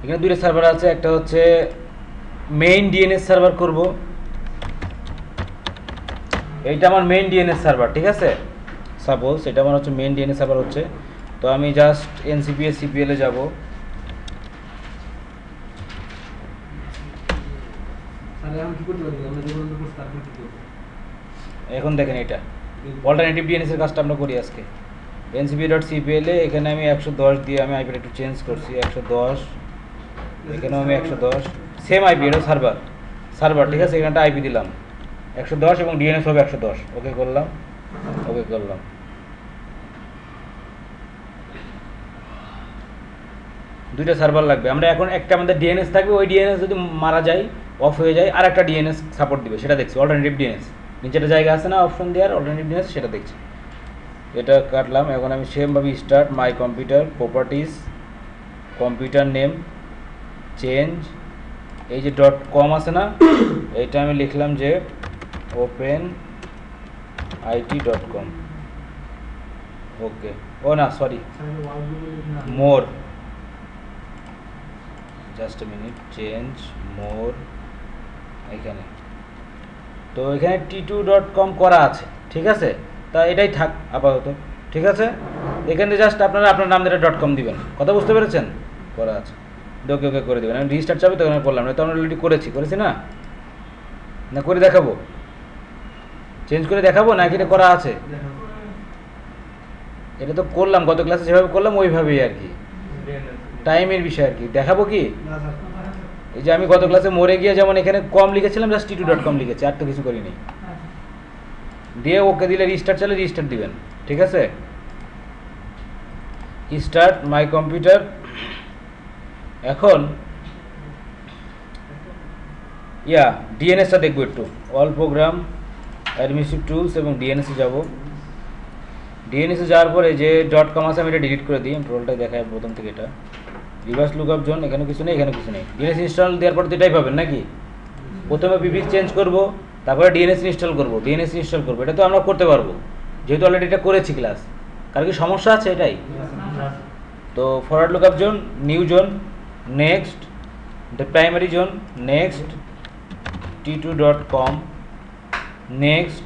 এখানে দুইটা সার্ভার আছে, একটা হচ্ছে মেইন ডিএনএস সার্ভার করব, এইটা আমার মেইন ডিএনএস সার্ভার, ঠিক আছে। সাপোজ এটা আমার হচ্ছে মেইন ডিএনএস সার্ভার হচ্ছে। তো আমি জাস্ট এনসিপিএস সিপিএলে যাব, এখন দেখেন এটা অল্টারনেটিভ ডিএনএস এর কাজটা আমরা করি আজকে। ncp.cpl এ এখানে আমি 110 দিয়ে আমি আইপিটা একটু চেঞ্জ করছি, 110, এখানেও আমি 110, সেম আইপি, এটা সার্ভার ঠিক আছে। এখানটা আইপি দিলাম 110 এবং ডিএনএস হবে 110, ওকে করলাম, ওকে করলাম। দুইটা সার্ভার লাগবে। আমরা এখন একটা আমাদের ডিএনএস থাকবে, ওই ডিএনএস যদি মারা যায়, অফ হয়ে যায়, আর একটা ডিএনএস সাপোর্ট দিবে, সেটা দেখছি। অল্টারনেটিভ ডিএনএস নিচেটা জায়গা আছে না অপশন দেওয়ার, অল্টারনেটিভ ডিএনএস, সেটা দেখছি। এটা কাটলাম। এখন আমি সেমভাবে start my computer, properties, computer name, change, এই যে .com আছে না, এইটা আমি লিখলাম যে openit.com, ওকে। ও না sorry, more, just a minute, change more এখানে। তো এখানে t2.com করা আছে, ঠিক আছে। তা এটাই থাক আপাতত, ঠিক আছে। এখানে জাস্ট আপনারা আপনার নাম দিয়ে .com দিবেন, কথা বুঝতে পেরেছেন, করা আছে। ওকে ওকে করে দেবেন। আমি রিস্টার্ট চাবে তখন আমি করলাম না, তো আমরা অলরেডি করেছি না, না করে দেখাবো, চেঞ্জ করে দেখাবো নাকি এটা করা আছে? এটা তো করলাম গত ক্লাসে যেভাবে করলাম ওইভাবেই আর কি, টাইমের বিষয় আর কি। দেখাবো কি, এই যে আমি গত ক্লাসে মরে গিয়ে যেমন এখানে কম লিখেছিলাম, জাস্ট t2.com লিখেছি, আর তো কিছু করিনি। দিয়ে ওকে দিলে রিস্টার্ট চলে, রিস্টার্ট দিবেন, ঠিক আছে। Start my computer. এখন ডিএনএসটা দেখবো একটু, অল প্রোগ্রাম, অ্যাডমিনিস্ট্রেটিভ টুলস এবং ডিএনএসে যাব। ডিএনএসে যাওয়ার পরে যে .com আছে আমি এটা ডিলিট করে দিই, টোটালটাই দেখায় প্রথম থেকে। এটা রিভার্স লুকআপ জোন, এখানে কিছু নেই, এখানে কিছু নেই। ডিএনএস ইনস্টল দেওয়ার পর তো এটাই পাবেন নাকি, প্রথমে প্রিফিক্স চেঞ্জ করব, তারপরে ডিএনএস ইনস্টল করব। এটা তো আমরা করতে পারবো যেহেতু অলরেডি এটা করেছি ক্লাস। কার কি সমস্যা আছে এটাই? তো forward lookup zone, new zone, next, the primary zone, next, t2.com, next,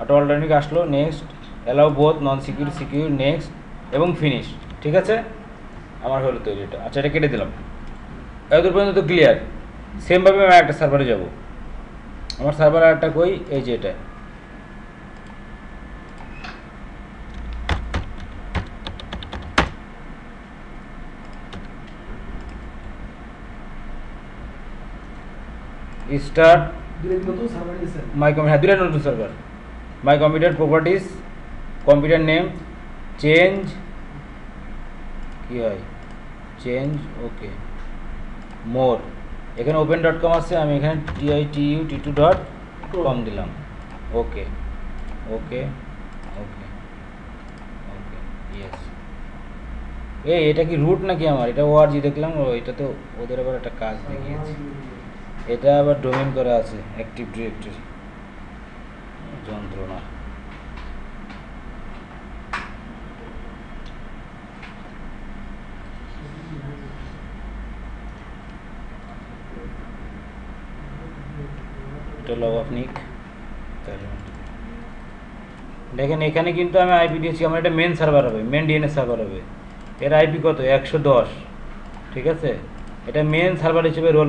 auto alternative আসলো, নেক্সট, অ্যালাউ বোথ নন সিকিউর সিকিউর, নেক্সট এবং ফিনিশ, ঠিক আছে। আমার হলো তৈরি এটা। আচ্ছা, এটা কেটে দিলাম, এতদূর পর্যন্ত তো ক্লিয়ার। সেমভাবে আমি একটা সার্ভারে যাব। আমার সার্ভার আরেকটা কই, এই যে এটা, স্টার্ট মাই কম্পিউটার, হ্যাঁ দুইটা নতুন server. My computer, properties, computer name, change, কি হয় চেঞ্জ, ওকে, মোর, এখানে open.com আছে, আমি এখানে t2.com দিলাম, ওকে ওকে ওকে ওকে, ইয়েস। এটা কি রুট নাকি আমার? এটা ওআরজি দেখলাম, এটা তো ওদের আবার একটা কাজ দেখিয়েছে, এটা আবার ডোমেইন করা আছে, অ্যাক্টিভ ডিরেক্টরি, যন্ত্রণা। এটা লগ অফ নিক, দেখেন এখানে কিন্তু আমি আইপি দিয়েছি, আমার এটা মেন সার্ভার হবে, মেন ডিএনএস সার্ভার হবে। এর আইপি কত? 110, ঠিক আছে। এটা মেন সার্ভার হিসেবে রোল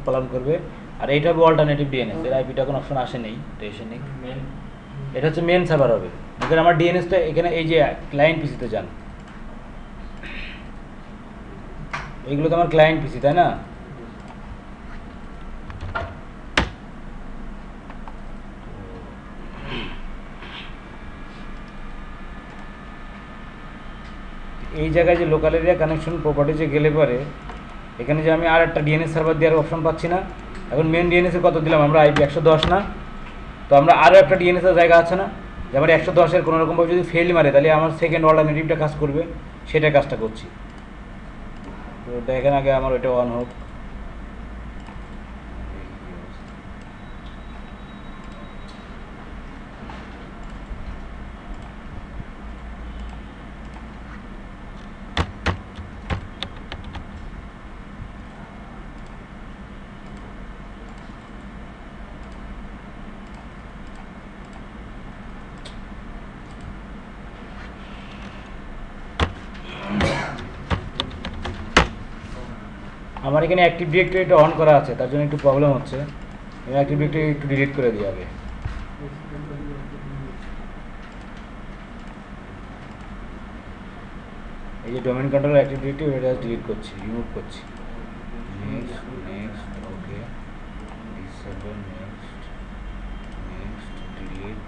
পালন করবে। আর এইটা হবে অল্টারনেটিভ ডিএনএস, এর আইপিটা কোনো অপশন আসে নেই, তো এসে নেই। এটা হচ্ছে মেন সার্ভার হবে। এখানে আমার ডিএনএসটা এখানে এই যে ক্লায়েন্ট পিসিতে যান, এইগুলো তো আমার ক্লায়েন্ট পিসি, তাই না? এই জায়গায় যে লোকাল এরিয়া কানেকশন প্রপার্টিজে গেলে পরে এখানে যে আমি আর একটা ডিএনএস সার্ভার দেওয়ার অপশন পাচ্ছি না। এখন মেন ডিএনএসে কত দিলাম আমরা? আইপি 110 না, তো আমরা আরও একটা ডিএনএসের জায়গা আছে না, যে আমার 110-এর কোনোরকমভাবে যদি ফেল মারে তাহলে আমার সেকেন্ড অল্টারনেটিভটা কাজ করবে, সেটা কাজটা করছি। তো দেখেন আগে আমার ওইটা অন হোক। আমার এখানে অ্যাক্টিভ ডিরেক্টরিটা অন করা আছে, তার জন্য একটু প্রবলেম হচ্ছে। আমি অ্যাক্টিভ ডিরেক্টরি একটু ডিলিট করে দিই আগে। এই যে ডোমেইন কন্ট্রোলার অ্যাক্টিভ ডিরেক্টরি, এটা ডিলিট করছি, রিমুভ করছি। Next next, okay, disable, next next, delete.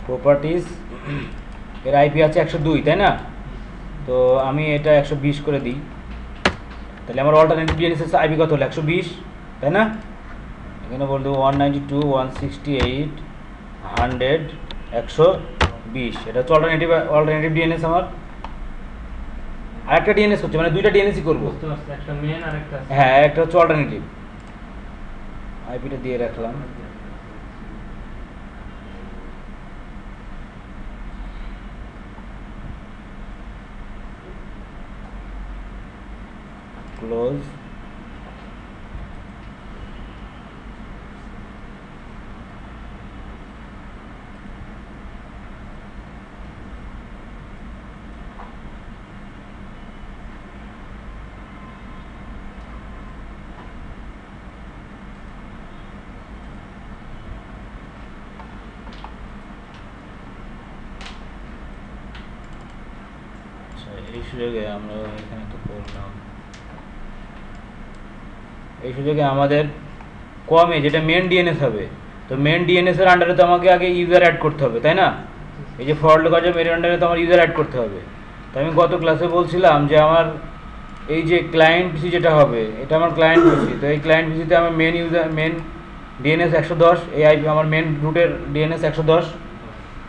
Properties এর আইপি আছে 102, তাই না? তো আমি এটা 120 করে দিই, তাহলে আমার অল্টারনেটিভ ডিএনএস আইপি কত হলো? 120, তাই না? এখানে বলতে 192, 168, 100, 120, এটা হচ্ছে অল্টারনেটিভ ডিএনএস। আমার আরেকটা ডিএনএস হচ্ছে, মানে দুইটা ডিএনএসই করবো। হ্যাঁ, একটা হচ্ছে অল্টারনেটিভ। আইপিটা দিয়ে রাখলাম। ক্লোজ। এই সুযোগে আমরা এখানে তো করলাম, এই সুযোগে আমাদের কমে যেটা মেন ডিএনএস হবে, তো মেন ডিএনএস এর আন্ডারে তো আমাকে আগে ইউজার অ্যাড করতে হবে, তাই না? এই যে ফর লুক আছে, মেন আন্ডারে তো আমার ইউজার অ্যাড করতে হবে। তো আমি গত ক্লাসে বলছিলাম যে আমার এই যে ক্লায়েন্ট পিসি যেটা হবে, এটা আমার ক্লায়েন্ট পিসি। তো এই ক্লায়েন্ট পিসিতে আমার মেন ডিএনএস 110, এই আইপি আমার মেন রুটের ডিএনএস 110।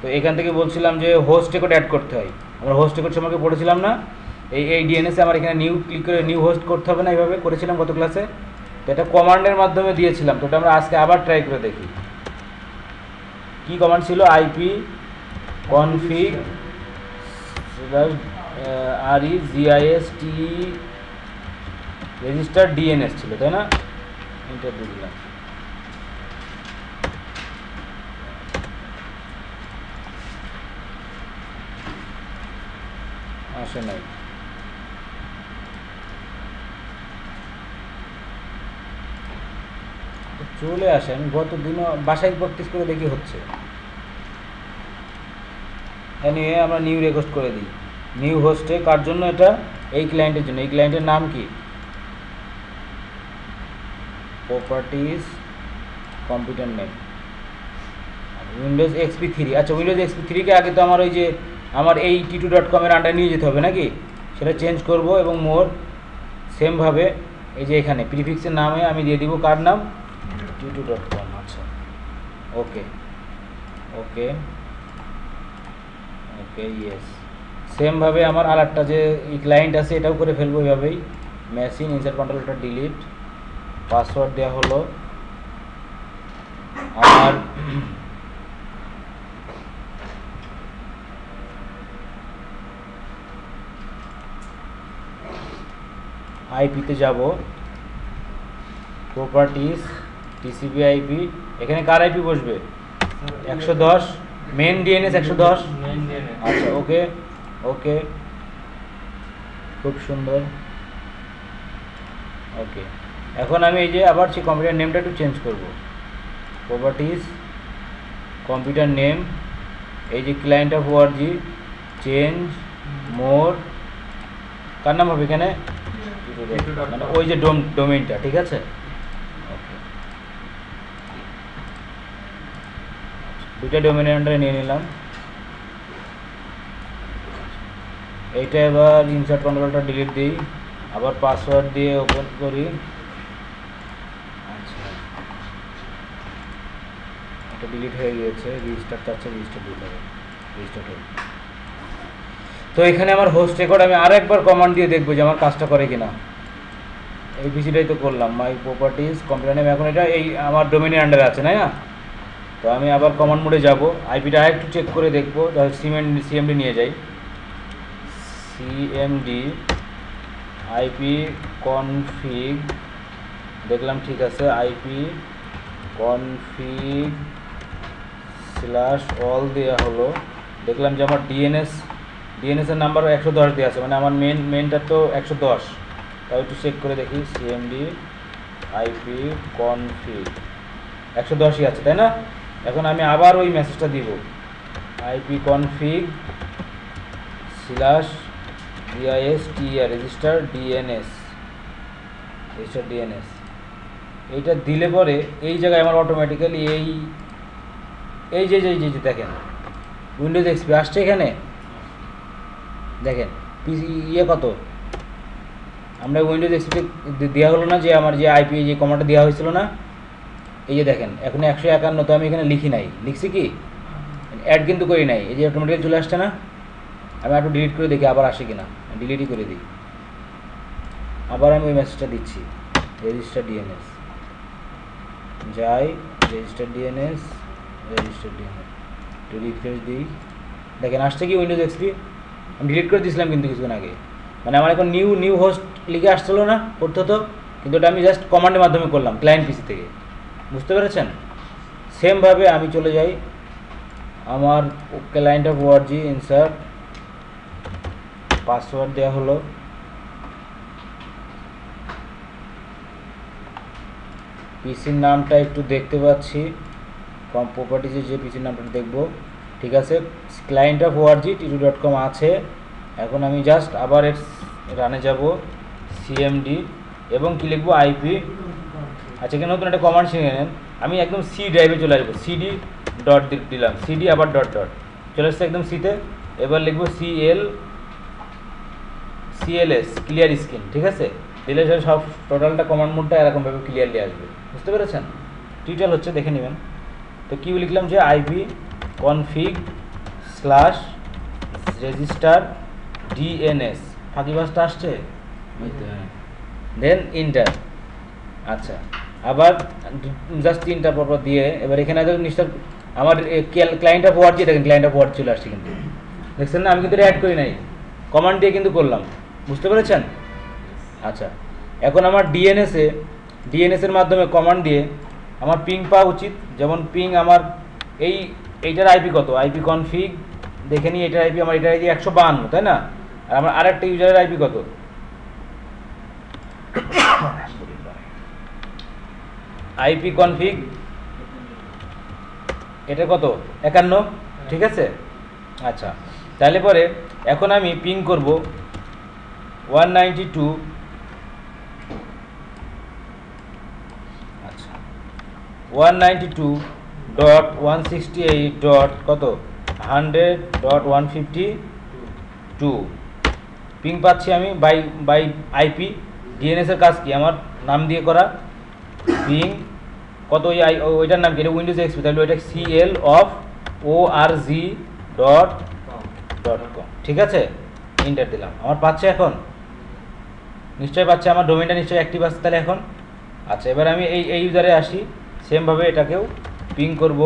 তো এখান থেকে বলছিলাম যে হোস্ট রেকর্ড অ্যাড করতে হয়। আমরা হোস্ট রেকর্ড সম্পর্কে পড়েছিলাম না? এই ডিএনএসে আমার এখানে নিউ ক্লিক করে নিউ হোস্ট করতে হবে না, এইভাবে করেছিলাম গত ক্লাসে। তো এটা কমান্ডের মাধ্যমে দিয়েছিলাম, তো এটা আমরা আজকে আবার ট্রাই করে দেখি। কি কমান্ড ছিল? IP config REGIST register DNS ছিল, তাই না? এন্টার দিয়ে দিলাম। আসে নাই। চলে আসে, আমি গত দিনও বাসায় প্র্যাকটিস করে দেখি হচ্ছে। এনিওয়ে আমরা নিউ রিকোয়েস্ট করে দিই। নিউ হোস্টে কার জন্য? এটা এই ক্লায়েন্টের জন্য। এই ক্লায়েন্টের নাম কি? Properties computer name Windows XP3। আচ্ছা, উইন্ডোজ XP3 কে আগে তো আমার ওই যে আমার এই t2.com এর আন্ডারে নিয়ে যেতে হবে নাকি? সেটা চেঞ্জ করব এবং মোর সেমভাবে এই যে এখানে প্রিফিক্সের নামে আমি দিয়ে দিব কার নাম? t2.com। আচ্ছা, ওকে ওকে ওকে, ইয়েস। সেমভাবে আমার আরেকটা যে এই ক্লায়েন্ট আছে এটাও করে ফেলবো এইভাবেই। মেশিন ইনসার্ট কন্ট্রোলটা ডিলিট, পাসওয়ার্ড দেওয়া হলো আমার আইপিতে যাব, প্রপার্টিজ TCP আইপি। এখানে কার আইপি বসবে? 110, মেন ডিএনএস 110। আচ্ছা, ওকে ওকে, খুব সুন্দর। ওকে, এখন আমি এই যে আবার সেই কম্পিউটার নেমটা একটু চেঞ্জ করব। প্রপার্টিজ কম্পিউটার নেম, এই যে ক্লায়েন্ট অফ ORG, চেঞ্জ মোর, কার নাম হবে এখানে? মানে ওই যে ডোমেইনটা, ঠিক আছে? ওকে, দুইটা ডোমেইনের আন্ডারে নিয়ে নিলাম। এইটা এবার ইনসার্ট কন্ট্রোলটা ডিলিট দিই, আবার পাসওয়ার্ড দিয়ে ওপেন করি। আচ্ছা, এটা ডিলিট হয়ে গিয়েছে, রেজিস্টার চাচ্ছে, রেজিস্টার দিতে হবে, রেজিস্টার হবে। তো এখানে আমার হোস্ট রেকর্ড আমি আরও একবার কমান্ড দিয়ে দেখবো যে আমার কাজটা করে কিনা। এই পিসিটাই তো করলাম, মাই প্রপার্টিজ কম্পিউটার নেম, এখন এটা এই আমার ডোমেইনের আন্ডারে আছে, তাই না? তো আমি আবার কমান্ড মোডে যাব, আইপিটা আরেকটু চেক করে দেখবো, সিএমডি নিয়ে যাই। CMD আইপি কনফিগ দেখলাম ঠিক আছে, আইপি কনফিগ স্ল্যাশ অল দেওয়া হলো, দেখলাম যে আমার ডিএনএসের নাম্বারও 110 দেওয়া আছে, মানে আমার মেনটা তো 110, তাও একটু চেক করে দেখি। সিএমডি আইপি কনফিগ 110ই আছে, তাই না? এখন আমি আবার ওই মেসেজটা দিব, IP config slash D I S T R register DNS, এইটা দিলে পরে এই জায়গায় আমার অটোমেটিক্যালি এই যে দেখেন উইন্ডোজ এক্সপি আসছে এখানে, দেখেন পিসি কত, আমরা উইন্ডোজ এক্সপি দেওয়া হলো না যে আমার যে আইপি যে কমান্ডটা দেওয়া হয়েছিল না, এই যে দেখেন এখন 151, তো আমি এখানে লিখি নাই, লিখছি কি অ্যাড কিন্তু করি নাই, এই যে অটোমেটিক্যালি চলে আসছে না। আমি একটু ডিলিট করে দেখি আবার আসে কিনা, ডিলিটই করে দিই, আবার আমি ওই মেসেজটা দিচ্ছি রেজিস্টার ডিএনএস, যাই রেজিস্টার ডিএনএস একটু রিফ্রেশ দিই, দেখেন আসছে কি উইন্ডোজ এক্সপি, আমি ডিলিট করে দিয়েছিলাম কিন্তু কিছুক্ষণ আগে, মানে আমার এখন নিউ হোস্ট লিখে আসছিলো না করতে হতো, কিন্তু ওটা আমি জাস্ট কমান্ডের মাধ্যমে করলাম ক্লায়েন্ট পিসি থেকে, বুঝতে পেরেছেন? সেমভাবে আমি চলে যাই আমার client of ORG, insert password দেওয়া হলো, পিসির নামটা একটু দেখতে পাচ্ছি, কম প্রপার্টিজে যে পিসির নামটা দেখব, ঠিক আছে, ক্লায়েন্ট অফ ওআরজি t2.com আছে। এখন আমি জাস্ট আবার এর রানে যাব, সিএমডি এবং কি লিখবো আইপি, আচ্ছা এখানে নতুন একটা কমান্ড শিখে নেন, আমি একদম সি ড্রাইভে চলে আসবো, সিডি ডট দিলাম, সিডি আবার ডট চলে আসছে একদম সিতে, এবার লিখবো সিএলএস ক্লিয়ার স্ক্রিন, ঠিক আছে, দিলে সব টোটালটা কমান্ড মোডটা এরকমভাবে ক্লিয়ারলি আসবে, বুঝতে পেরেছেন? টিউটোরিয়াল হচ্ছে, দেখে নেবেন। তো কি লিখলাম যে IP config slash register DNS, ফাঁকিবাসটা আসছে, দেন ইন্টার, আচ্ছা আবার জাস্ট ইন্টার পরপর দিয়ে, এবার এখানে নিশ্চয় আমার ক্লায়েন্ট অফ ওআরজি, দেখেন ক্লায়েন্ট অফ ওআরজি চলে আসছে, কিন্তু দেখছেন না, আমি কিন্তু অ্যাড করি নাই, কমান্ড দিয়ে কিন্তু করলাম, বুঝতে পেরেছেন? আচ্ছা এখন আমার ডিএনএসের মাধ্যমে কমান্ড দিয়ে আমার পিং পাওয়া উচিত, যেমন পিং আমার এইটার আইপি কত, আইপি কনফিগ দেখে নিই, এটার আইপি আমার, এটার আইপি 152, তাই না? আর আমার আরেকটা ইউজারের আইপি কত, আইপি কনফিগ এটা কত 51, ঠিক আছে। আচ্ছা তাহলে পরে এখন আমি পিং করব 192, আচ্ছা 192.168 ডট কত 100.152 পিং পাচ্ছি আমি বাই আইপি। ডিএনএসের কাজ কি, আমার নাম দিয়ে করা, পিং কত, ওইটার নাম কি, এটা উইন্ডোজ এক্সপি, তাহলে ওইটা cl.org.com, ঠিক আছে, ইন্টার দিলাম, আমার পাচ্ছে এখন, নিশ্চয়ই পাচ্ছে, আমার ডোমেনটা নিশ্চয়ই অ্যাক্টিভ আছে তাহলে এখন। আচ্ছা এবার আমি এই ইউজারে আসি, সেমভাবে এটাকেও পিং করব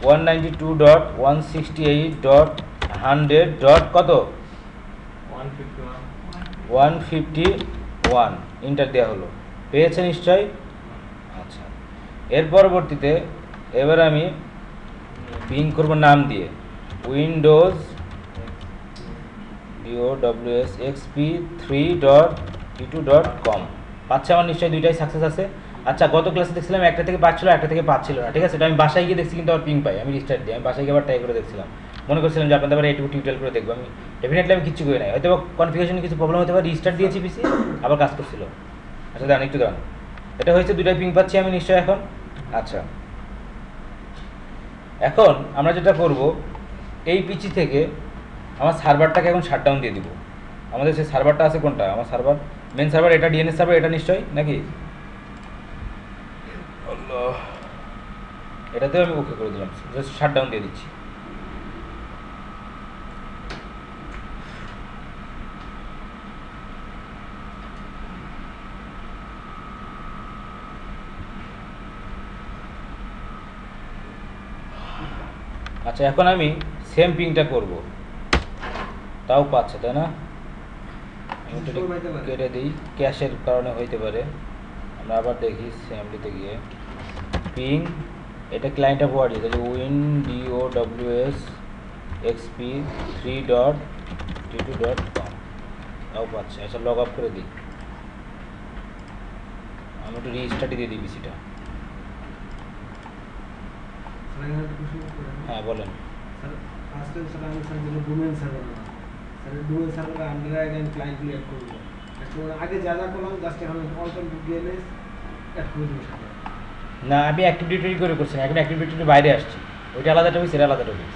192.168.100. কত 151, ইন্টার দেওয়া হলো, পেয়েছে নিশ্চয়। আচ্ছা এর পরবর্তীতে এবার আমি পিং করব নাম দিয়ে উইন্ডোজ xp3.t2.com, পাচ্ছে আমার নিশ্চয়ই, দুইটাই সাকসেস আছে। আচ্ছা গত ক্লাসে দেখছিলাম একটা থেকে পাচ্ছিল, একটা থেকে পাচ্ছিল না, ঠিক আছে, এটা আমি বাসায় গিয়ে দেখছি কিন্তু আবার পিং পাই, আমি রিস্টার্ট দিই, আমি বাসায় গিয়ে আবার ট্রাই করে দেখছিলাম, মনে করছিলাম যে আপনাদের আবার এইটুকু টিউটোরিয়াল করে দেখবো, আমি ডেফিনেটলি আমি কিছু করি নাই, হয়তো কনফিগারেশনে কিছু প্রবলেম হতে পারে, রিস্টার্ট দিয়েছি পিসি আবার কাজ করছিল। আচ্ছা দাঁড়ান একটু দাঁড়ান, এটা হয়েছে, দুইটাই পিং পাচ্ছি আমি নিশ্চয় এখন। আচ্ছা এখন আমরা যেটা করব, এই পিসি থেকে আমার সার্ভারটাকে এখন শাটডাউন দিয়ে দিব, আমাদের সেই সার্ভারটা আছে কোনটা, আমার সার্ভার মেন সার্ভার, এটা ডিএনএস সার্ভার, এটা নিশ্চয়ই নাকি, এটাতেও আমি ওকে করে দিলাম, জাস্ট শাটডাউন দিয়ে দিচ্ছি। আচ্ছা এখন আমি সেম পিংটা করব, তাও পাচ্ছে তাই না, আমি এটা কেটে দিই, ক্যাশের কারণে হইতে পারে। আমরা আবার দেখি সিএমডিতে গিয়ে পিং, এটা ক্লায়েন্ট অফ ওয়ার্ড, তাহলে windows xp3.t2.com তাও পাচ্ছে। আচ্ছা লগ আপ করে দিই, আমি একটু রিস্টার্ট দিয়ে দিই পিসিটা। হ্যাঁ বলেন। না আমি অ্যাক্টিভ ডিরেক্টরি করে করছি না, এখন অ্যাক্টিভ ডিরেক্টরির বাইরে আসছি, ওইটা আলাদা টপিক, সেটা আলাদা টপিক।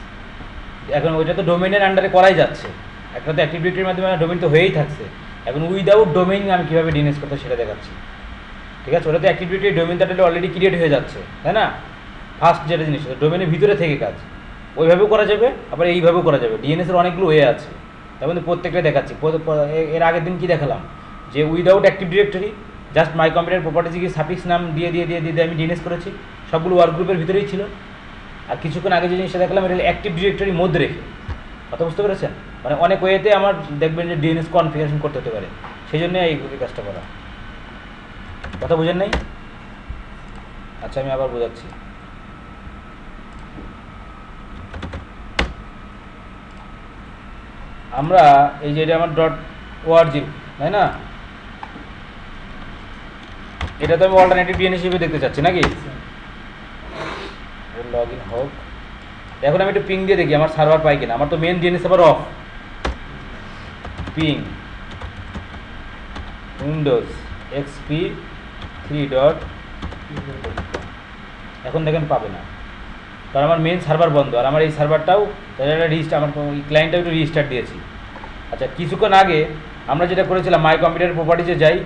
এখন ওইটা তো ডোমেইনের আন্ডারে করাই যাচ্ছে, একটা তো অ্যাক্টিভ ডিরেক্টরির মাধ্যমে ডোমেইন তো হয়েই থাকছে। এখন উইদাউট ডোমেইন আমি কীভাবে ডিএনএস করতে সেটা দেখাচ্ছি, ঠিক আছে? ওটা তো অ্যাক্টিভ ডিরেক্টরি ডোমেইনটা অলরেডি ক্রিয়েট হয়ে যাচ্ছে, তাই না? ফার্স্ট যেটা জিনিস ডোমেইনের ভিতরে থেকে কাজ, ওইভাবেও করা যাবে, আবার এইভাবেও করা যাবে। ডিএনএসের অনেকগুলো ওয়ে আছে, তার মধ্যে প্রত্যেকটা দেখাচ্ছি। এর আগের দিন কী দেখালাম, যে without active directory just my computer properties গিয়ে সাফিক্স নাম দিয়ে আমি ডিএনএস করেছি, সবগুলো ওয়ার্ক গ্রুপের ভিতরেই ছিল। আর কিছুক্ষণ আগে যে জিনিসটা দেখলাম এটা অ্যাক্টিভ ডিরেক্টরির মধ্যে রেখে, কথা বুঝতে পেরেছেন? মানে অনেক ওয়েতে আমার দেখবেন যে ডিএনএস কনফিগারেশন করতে হতে পারে, সেই জন্য এই কাজটা করা। কথা বুঝেন নাই? আচ্ছা আমি আবার বোঝাচ্ছি। আমরা এই যে এটা আমার .org, তাই না? এটা তো আমি অল্টারনেটিভ ডিএনএস হিসেবে দেখতে চাচ্ছি নাকি? লগ ইন হোক। এখন আমি একটু পিং দিয়ে দেখি আমার সার্ভার পাই কিনা। আমার তো main DNS server off. Ping Windows xp3. এখন দেখেন পাবে না, কারণ আমার মেন সার্ভার বন্ধ, আর আমার এই সার্ভারটাও আমার ক্লায়েন্টটাও একটু রিস্টার্ট দিয়েছি। আচ্ছা কিছুক্ষণ আগে আমরা যেটা করেছিলাম মাই কম্পিউটার প্রপার্টিজে যাই,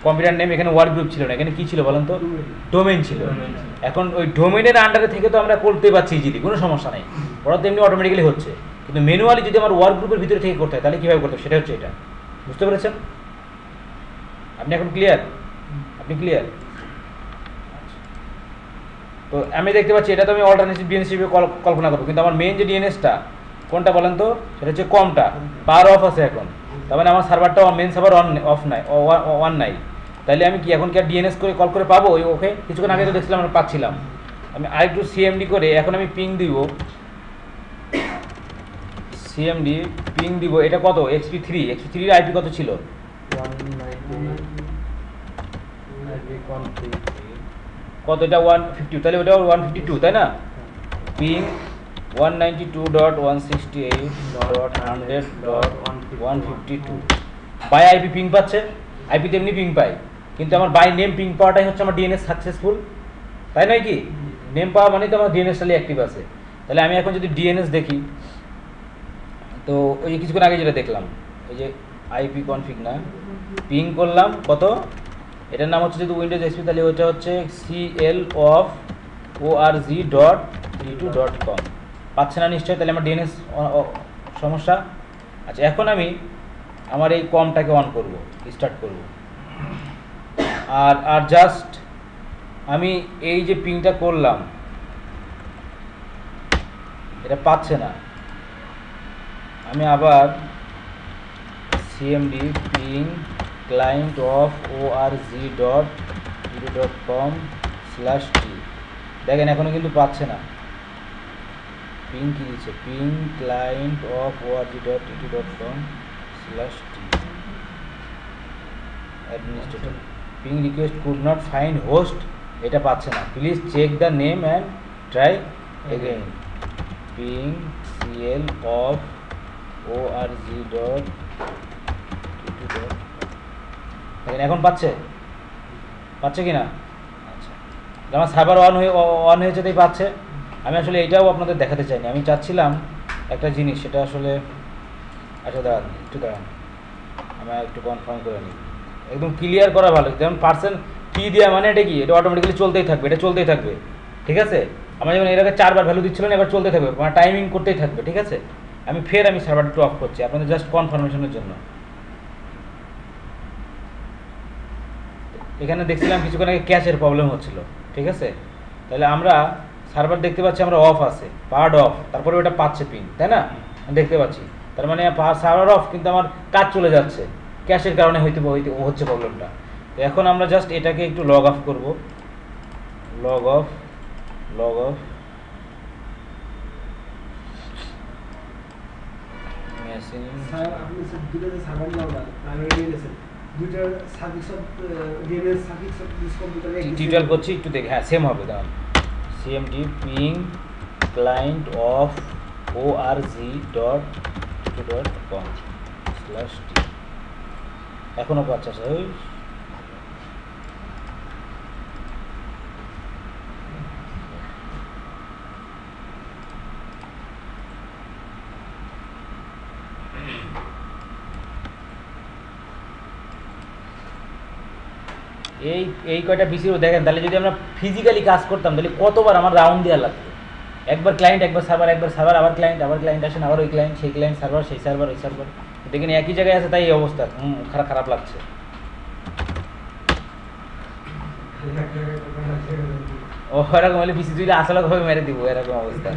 কম্পিউটার নেম, এখানে ওয়ার্ক গ্রুপ ছিল না, এখানে কী ছিল বলেন তো? ডোমেইন ছিল। এখন ওই ডোমেইনের আন্ডারে থেকে তো আমরা করতে পারছি ইজিলি, কোনো সমস্যা নেই, ওরা তো এমনি অটোমেটিক্যালি হচ্ছে। কিন্তু ম্যানুয়ালি যদি আমার ওয়ার্ক গ্রুপের ভিতরে থেকে করতে হয় তাহলে কীভাবে করতে হয়, সেটা হচ্ছে এটা। বুঝতে পেরেছেন? আপনি এখন ক্লিয়ার? আপনি ক্লিয়ার? তো আমি দেখতে পাচ্ছি এটা তো আমি অল্টারনেটিভ ডিএনএস হিসেবে কল্পনা করবো, কিন্তু আমার মেইন যে ডিএনএসটা কোনটা বলেন তো? সেটা হচ্ছে কমটা, পাওয়ার অফ আছে এখন। তার মানে আমার সার্ভারটা মেন সার্ভার অফ নাই, ওয়ান নাই। তাহলে আমি কি এখন কি আর ডিএনএস করে কল করে পাবো? ওকে, কিছুক্ষণ আগে তো দেখছিলাম আমরা পাচ্ছিলাম। আমি আরেকটু সিএমডি করে এখন আমি পিং দিব, সিএমডি পিং দিব। এটা কত? xp3 আইপি কত ছিল? কত? এটা 150, তাহলে ওটা 152, তাই না? পিং 192.168.100.152 বাই আইপি পিং পাচ্ছে। আইপি তেমনি পিং পাই, কিন্তু আমার বাই নেম পিং পাওয়াটাই হচ্ছে আমার ডিএনএস সাকসেসফুল, তাই নয় কি? নেম পাওয়া মানে তো আমার ডিএনএস টালি অ্যাক্টিভ আছে। তাহলে আমি এখন যদি ডিএনএস দেখি, তো ওই কিছুক্ষণ আগে যেটা দেখলাম, এই যে আইপি কনফিগ না, পিং করলাম কত? এটার নাম হচ্ছে যদি উইন্ডোজ এক্সপি, তাহলে ওইটা হচ্ছে cl.org.t2.com। পাচ্ছে না নিশ্চয়ই, তাহলে আমার ডিএনএস সমস্যা। আচ্ছা এখন আমি আমার এই কমটাকে অন করব, স্টার্ট করব, আর জাস্ট আমি এই যে পিংটা করলাম এটা পাচ্ছে না, আমি আবার cmd ping client of org.t2.com/t, দেখেন এখনো কিন্তু পাচ্ছে না। পিং কি দিচ্ছে? Ping client of org.t2.com/t administrator ping request could not find host, এটা পাচ্ছে না। Please check the name and try again. Ping cl of org.t2. এখন পাচ্ছে কি না? আচ্ছা, আমার সার্ভার অন হয়েছে তাই পাচ্ছে। আমি আসলে এটাও আপনাদের দেখাতে চাইনি, আমি চাচ্ছিলাম একটা জিনিস, সেটা আসলে আচ্ছা দাঁড়ান আমি একটু কনফার্ম করে নিই, একদম ক্লিয়ার করা ভালো। যেমন পার্সেন্ট কি দেওয়া মানে এটা কি? এটা অটোমেটিক্যালি চলতেই থাকবে, এটা চলতেই থাকবে, ঠিক আছে? আমার যেমন এর আগে 4 বার ভ্যালু দিচ্ছিল না, এবার চলতে থাকবে, মানে টাইমিং করতেই থাকবে, ঠিক আছে? আমি সার্ভারটা একটু অফ করছি আপনাদের জাস্ট কনফার্মেশনের জন্য। এখানে দেখছিলাম কিছুক্ষণ আগে ক্যাশের প্রবলেম হচ্ছিল, ঠিক আছে? তাহলে আমরা সার্ভার দেখতে পাচ্ছি আমরা অফ আছে, পাওয়ার অফ, তারপরে ওটা পাচ্ছে পিং, তাই না? দেখতে পাচ্ছি, তার মানে সার্ভার অফ কিন্তু আমার কাজ চলে যাচ্ছে। ক্যাশের কারণে হইতে হচ্ছে প্রবলেমটা। তো এখন আমরা জাস্ট এটাকে একটু লগ অফ করব, লগ অফ মেশিন। স্যার আপনি দুটো যে সার্ভার নাম্বার প্রাইমারি ডিএনএস দুইটার service of DNS service of this computer tutorial করছি একটু দেখে, হ্যাঁ সেম হবে। দাঁড়ান, cmd ping client of org.com/t এখনো পাচ্ছে স্যার। এই কয়টা পিসিও দেখেন, তাহলে যদি আমরা ফিজিক্যালি কাজ করতাম তাহলে কতবার আমার রাউন্ড দেওয়া লাগতো। একবার ক্লায়েন্ট, একবার সার্ভার, একবার সার্ভার, আবার ক্লায়েন্ট আসেন, আবার ওই ক্লায়েন্ট, সেই ক্লায়েন্ট সার্ভার, সেই সার্ভার, ওই সার্ভার, দেখেন একই জায়গায় আছে, তাই এই অবস্থা। খারাপ লাগছে। ও এরকম হলে পিসি তুই আসলে ভাবে মেরে দিব, এরকম অবস্থা।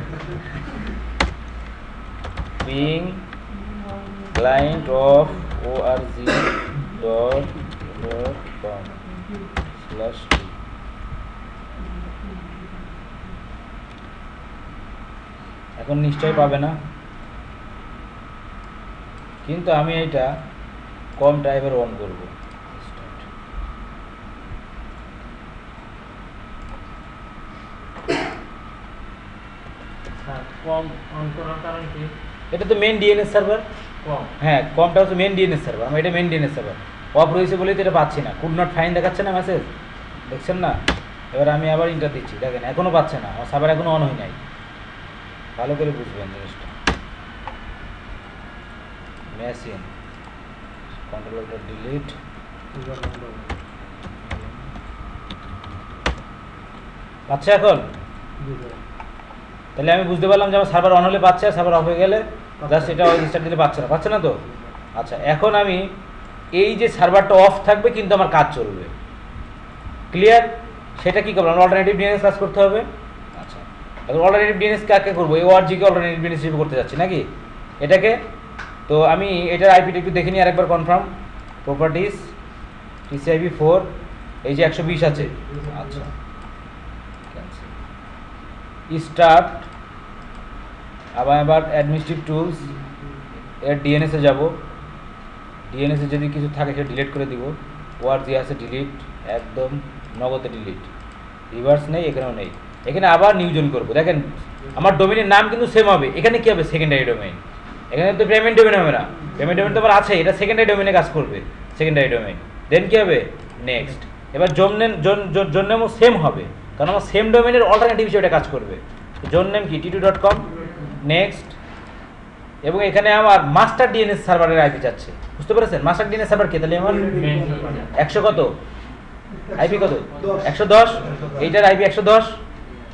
পিং ক্লায়েন্ট অফ org.com/t এখন নিশ্চয়ই পাবে না, কিন্তু আমি এটা কম টাইপের অন করব। কম অন করার কারণ কি? এটা তো মেন ডিএনএস সার্ভার। কম, হ্যাঁ কমটা হচ্ছে মেন ডিএনএস সার্ভার, আমি এটা মেন ডিএনএস সার্ভার অফ রয়েছে বলেই তো এটা পাচ্ছি না। কুড নট ফাইন দেখাচ্ছে না মেসেজ, দেখছেন না? এবার আমি আবার ইন্টার দিচ্ছি, দেখেন এখনও পাচ্ছে না, আমার সার্ভার এখনও অন হয় নাই। ভালো করে বুঝবেন জিনিসটা। মেশিন কন্ট্রোলটা ডিলিট, পাচ্ছে এখন? তাহলে আমি বুঝতে পারলাম যে আমার সার্ভার অন হলে পাচ্ছে, আর সার্ভার অফ হয়ে গেলে জাস্ট এটা রেজিস্টার দিলে পাচ্ছে না তো। আচ্ছা এখন আমি এই যে সার্ভারটা অফ থাকবে কিন্তু আমার কাজ চলবে, ক্লিয়ার? সেটা কি করবো? আমার অল্টারনেটিভ ডিএনএস কাজ করতে হবে। আচ্ছা এখন অল্টারনেটিভ ডিএনএস কাকে করবো? এই ওআরজিকে অল্টারনেটিভ ডিএনএস হিসেবে করতে যাচ্ছি নাকি এটাকে? তো আমি এটার আইপিটা একটু দেখে নিই আরেকবার, কনফার্ম। প্রপার্টিস TCP/4, এই যে 120 আছে। আচ্ছা স্টার্ট, আবার অ্যাডমিনিস্ট্রেটিভ টুলস এর ডিএনএসে যাব। ডিএনএসে যদি কিছু থাকে সেটা ডিলিট করে দিব। ওআরজি আছে ডিলিট, একদম নগদে ডিলিট, রিভার্স নেই, এখানেও নেই। এখানে আবার নিউ জয়েন করবো। দেখেন আমার ডোমেনের নাম কিন্তু সেম হবে। এখানে কি হবে? Secondary domain. এখানে তো পেমেন্ট ডোমেন হবে না, পেমেন্ট ডোমেন তো আবার আছে, এটা সেকেন্ডারি ডোমেনে কাজ করবে, সেকেন্ডারি ডোমেইন। দেন কি হবে? নেক্সট। এবার জোন নেমও সেম হবে, কারণ আমার সেম ডোমেনের অল্টারনেটিভ হিসেবে এটা কাজ করবে। জোন নেম কি? t2.com। নেক্সট। এবং এখানে আমার মাস্টার ডিএনএস সার্ভারের আইপি যাচ্ছে, বুঝতে পেরেছেন? মাস্টার ডিএনএস সার্ভার কে? তাহলে আমার 100 কত আইপি, কত 110, এইটার আইপি 110,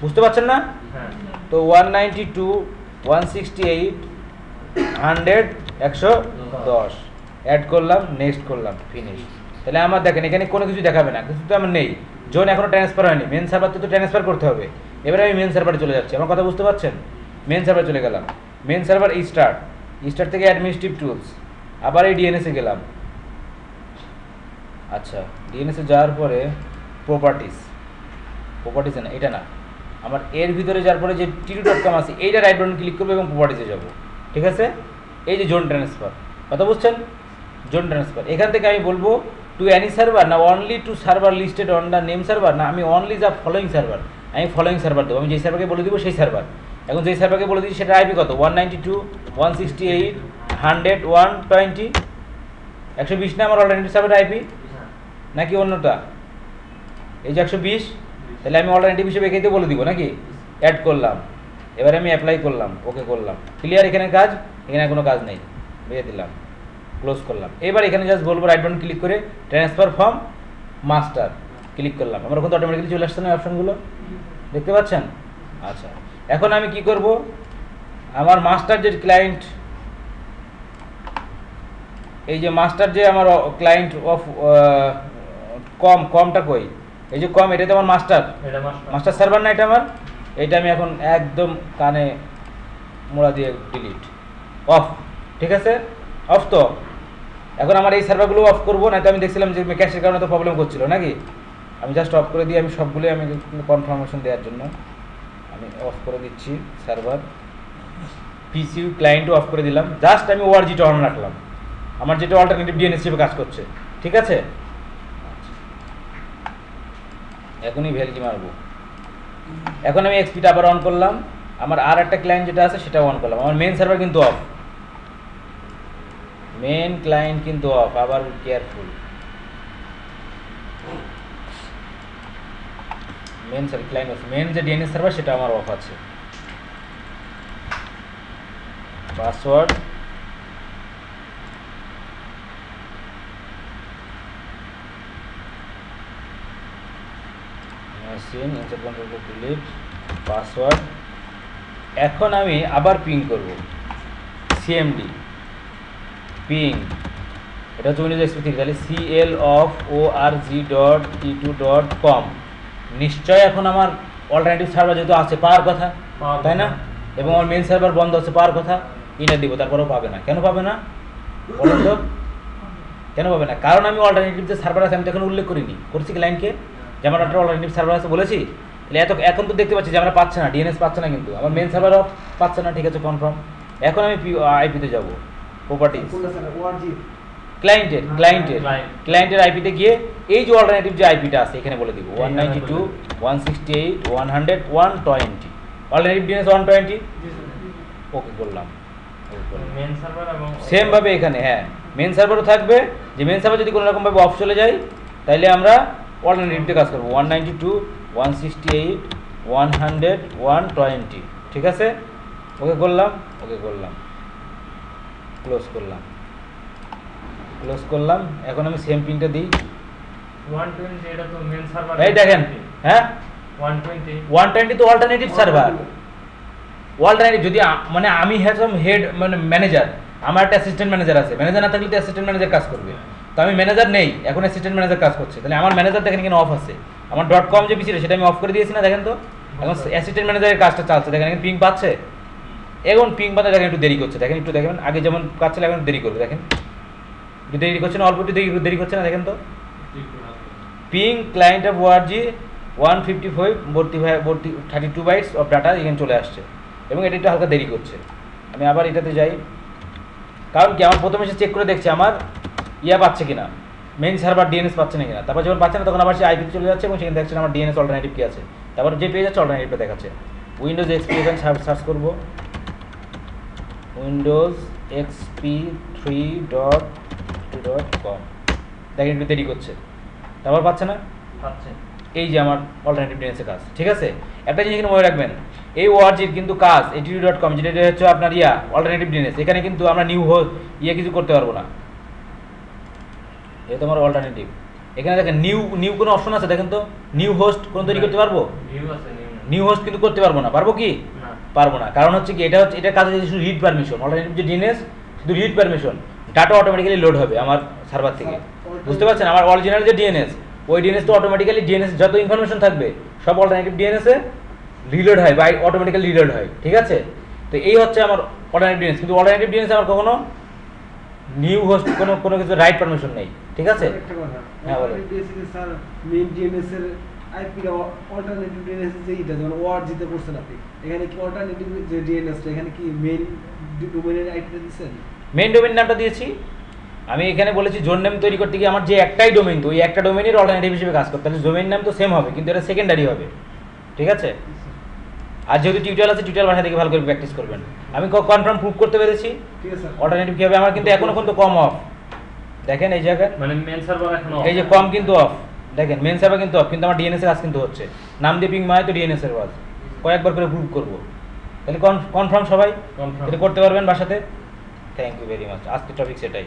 বুঝতে পারছেন না? তো 192.168.100.110 অ্যাড করলাম, নেক্সট করলাম, ফিনিশ। তাহলে আমার দেখেন এখানে কোনো কিছু দেখাবে না, কিছু তো আমার নেই। জোন এখনো ট্রান্সফার হয়নি, মেন সার্ভার তো ট্রান্সফার করতে হবে। এবারে আমি মেন সার্ভারে চলে যাচ্ছি, আমার কথা বুঝতে পারছেন? মেন সার্ভারে চলে গেলাম। মেন সার্ভার স্টার্ট থেকে অ্যাডমিনিস্ট্রেটিভ টুলস, আবার এই ডিএনএসে গেলাম। আচ্ছা ডিএনএসে যাওয়ার পরে প্রপার্টিস না, এটা না, আমার এর ভিতরে যাওয়ার পরে যে t2.com আছে এইটা রাইট বাটন ক্লিক করবো এবং প্রপার্টিসে যাব। ঠিক আছে? এই যে জোন ট্রান্সফার, কথা বুঝছেন? জোন ট্রান্সফার, এখান থেকে আমি বলবো টু অ্যানি সার্ভার না only to server listed on the name server, না আমি অনলি দ্য ফলোয়িং সার্ভার, আমি ফলোয়িং সার্ভার দেবো। আমি যেই সার্ভারকে বলে দিব সেই সার্ভার। এখন যেই সার্ভারকে বলে দিচ্ছি সেটা আইপি কত? 192.168.120, 120 না আমার অল্টারনেটিভ সার্ভার আইপি, নাকি অন্যটা? এই যে 120, তাহলে আমি অল্টারনেটিভ হিসেবে এখানে বলে দিব নাকি? অ্যাড করলাম, এবারে আমি অ্যাপ্লাই করলাম, ওকে করলাম, ক্লিয়ার? এখানে কাজ, এখানে কোনো কাজ নেই, দিয়ে দিলাম, ক্লোজ করলাম। এবার এখানে জাস্ট বলবো রাইট বাটন ক্লিক করে ট্রান্সফার ফ্রম মাস্টার ক্লিক করলাম, আমার কিন্তু অটোমেটিক্যালি চলে আসছে না অপশনগুলো, দেখতে পাচ্ছেন? আচ্ছা এখন আমি কি করব? আমার মাস্টার যে ক্লায়েন্ট, এই যে মাস্টার যে আমার ক্লায়েন্ট অফ কমটা কই? এই যে কম, এটা তো আমার মাস্টার সার্ভার না এটা আমার? এটা আমি এখন একদম কানে মোড়া দিয়ে ডিলিট, অফ। ঠিক আছে? অফ তো এখন আমার এই সার্ভারগুলো অফ করবো, না তো আমি দেখছিলাম যে ক্যাশের কারণে তো প্রবলেম করছিল নাকি। আমি জাস্ট অফ করে দিই, আমি সবগুলোই আমি কনফার্মেশন দেওয়ার জন্য আমি অফ করে দিচ্ছি সার্ভার। পিসি ক্লায়েন্টও অফ করে দিলাম, জাস্ট আমি ওআরজিটা অন রাখলাম, আমার যেটা অল্টারনেটিভ ডিএনএস হিসেবে কাজ করছে। ঠিক আছে, এখনই ভ্যালিডি মারবো। এখন আমি এক্সপিটা আবার অন করলাম, আমার আর একটা ক্লায়েন্ট যেটা আছে সেটা অন করলাম। আমার মেন সার্ভার কিন্তু অফ, মেন ক্লায়েন্ট কিন্তু অফ। আবার careful, main client off, main যে ডিএনএস সার্ভার সেটা আমার অফ আছে। Password machine insert control delete password. এখন আমি আবার পিং করব, সিএমডি পিং, এটা হচ্ছে উইন্ডোজ এক্সপি 3, তাহলে clorg.e2.com। নিশ্চয় এখন আমার অল্টারনেটিভ সার্ভার যেহেতু আছে পাওয়ার কথা, তাই না? এবং আমার মেন সার্ভার বন্ধ আছে, পাওয়ার কথা। ইন্টার দিব, তারপরেও পাবে না। কেন পাবে না বলুন তো, কেন পাবে না? কারণ আমি অল্টারনেটিভ যে সার্ভার আছে আমি তো এখন উল্লেখ করিনি, করছি ক্লায়েন্টকে যে আমার একটা অল্টারনেটিভ সার্ভার আছে বলেছি। তাহলে এখন তো দেখতে পাচ্ছি যে আমরা পাচ্ছে না, ডিএনএস পাচ্ছে না, কিন্তু আমার মেন সার্ভারও পাচ্ছে না। ঠিক আছে, কনফার্ম। এখন আমি আইপিতে যাব, প্রপার্টিজ, ক্লায়েন্টের আইপিতে গিয়ে এই যে অল্টারনেটিভ যে আইপিটা আছে এখানে বলে দিব 192.168.100.120 অল্টারনেটিভ ডিএনএস 120। ওকে করলাম, মেন সার্ভার এবং সেম ভাবে এখানে হ্যাঁ মেন সার্ভারও থাকবে। যে মেন সার্ভার যদি কোনো রকম ভাবে অফ চলে যায় তাহলে আমরা অল্টারনেটিভে কাজ করবো 192.168.100.120। ঠিক আছে, ওকে করলাম, ওকে করলাম, ক্লোজ করলাম, ক্লোজ করলাম। এখন আমি সেম পিনটা দিই। 120 এটা তো মেন সার্ভার। এই দেখেন, হ্যাঁ 120 তো অল্টারনেটিভ সার্ভার। অল্টারনেটিভ যদি মানে আমি হেড মানে ম্যানেজার, আমার একটা অ্যাসিস্ট্যান্ট ম্যানেজার আছে, ম্যানেজার না থাকলে তো অ্যাসিস্ট্যান্ট ম্যানেজার কাজ করবে। তো আমি ম্যানেজার নেই, এখন অ্যাসিস্ট্যান্ট ম্যানেজার কাজ করছে, তাহলে আমার ম্যানেজার দেখেন এখানে অফ আছে। আমার .com যে পিসি সেটা আমি অফ করে দিয়েছি না, দেখেন তো এখন অ্যাসিস্ট্যান্ট ম্যানেজারের কাজটা চালছে। দেখেন এখন পিং পাচ্ছে, এখন পিং পাতে দেখেন একটু দেরি করছে। দেখেন একটু দেখেন, আগে যেমন কাজ ছিল এখন দেরি করবে। দেখেন একটু দেরি করছে না, অল্প একটু দেরি করছে না, দেখেন তো। Ping client of ORG 155 32 bytes of data এখানে চলে আসছে, এবং এটা একটু হালকা দেরি করছে। আমি আবার এটাতে যাই, কারণ কি আমার প্রথমে এসে চেক করে দেখছে আমার পাচ্ছে কিনা, মেইন সার্ভার ডিএনএস পাচ্ছে না কিনা। তারপর যখন পাচ্ছে না তখন আবার সে আইপিতে চলে যাচ্ছে এবং সেখানে দেখছে আমার ডিএনএস অল্টারনেটিভ কি আছে। তারপর যে পেয়ে যাচ্ছে অল্টারনেটিভটা দেখাচ্ছে। উইন্ডোজ এক্সপি এখানে সার্চ করবো, উইন্ডোজ এক্সপি 3.2.com। দেখেন একটু দেরি করছে, তারপর পাচ্ছে না, পাচ্ছে। এই যে আমার অল্টারনেটিভ ডিএনএসের কাজ। ঠিক আছে, একটা জিনিস কিন্তু মনে রাখবেন, এই ওআরজির কিন্তু কাজ AT2.com যেটা হচ্ছে আপনার অল্টারনেটিভ ডিএনএস, এখানে কিন্তু আমরা নিউ কিছু করতে পারবো না। যেহেতু আমার অল্টারনেটিভ, এখানে দেখেন নিউ কোনো অপশন আছে, দেখেন তো নিউ হোস্ট কোনো তৈরি করতে পারবো? ভিউ আছে, নিউ হোস্ট কিন্তু করতে পারবো না। পারবো কি? না, পারবো না। কারণ হচ্ছে কি, এটা কাজ হচ্ছে শুধু রিড পারমিশন। অল্টারনেটিভ যে ডিএনএস শুধু read permission, data automatically load হবে আমার সার্ভার থেকে। বুঝতে পারছেন? আমার অরিজিনাল যে ডিএনএস, ওই ডিএনএস তো অটোমেটিক্যালি ডিএনএস যত ইনফরমেশন থাকবে সব অল্টারনেটিভ ডিএনএসে রিলোড হয় বা অটোমেটিক্যালি রিলোড হয়। ঠিক আছে, তো এই হচ্ছে আমার অল্টারনেটিভ ডিএনএস। কিন্তু অল্টারনেটিভ ডিএনএস আমার কখনো নিউ হোস্ট কোনো কিছু রাইট পারমিশন নেই। ঠিক আছে, একটা কথা, হ্যাঁ বলো। বেসিক্যালি স্যার মেইন ডিএনএস এর আইপি অল্টারনেটিভ ডিএনএস যে এটা যেমন ওআরজি তে করছেন আপনি, এখানে কি অল্টারনেটিভ যে ডিএনএস এখানে কি মেইন ডোমেইনের আইপিটা দিবেন? মেইন ডোমেইন নামটা দিয়েছি আমি। এখানে বলেছি জোন নেম তৈরি করতে গিয়ে আমার যে একটাই ডোমেইন, তো ওই একটা ডোমেইনের অল্টারনেটিভ হিসেবে কাজ করতে, তাহলে ডোমেইন নাম তো সেম হবে কিন্তু এটা সেকেন্ডারি হবে। ঠিক আছে, আর যেহেতু টিউটোরিয়াল আছে টিউটোরিয়াল ভাষা থেকে ভালো করে প্র্যাকটিস করবেন। আমি কনফার্ম প্রুভ করতে পেরেছি ঠিক আছে স্যার। অল্টারনেটিভ কি হবে। আমার কিন্তু এখনো কিন্তু কম অফ, দেখেন এই জায়গায় মানে মেন সার্ভার এখনো এই যে কম কিন্তু অফ, দেখেন মেন সার্ভার কিন্তু অফ, কিন্তু আমার ডিএনএস এর কাজ কিন্তু হচ্ছে। নাম দিয়ে পিং মায় তো ডিএনএস এর কাজ কয়েকবার করে প্রুভ করব। তাহলে কনফার্ম সবাই কনফার্ম এটা করতে পারবেন বাসাতে। Thank you very much. আজকের টপিক সেটাই।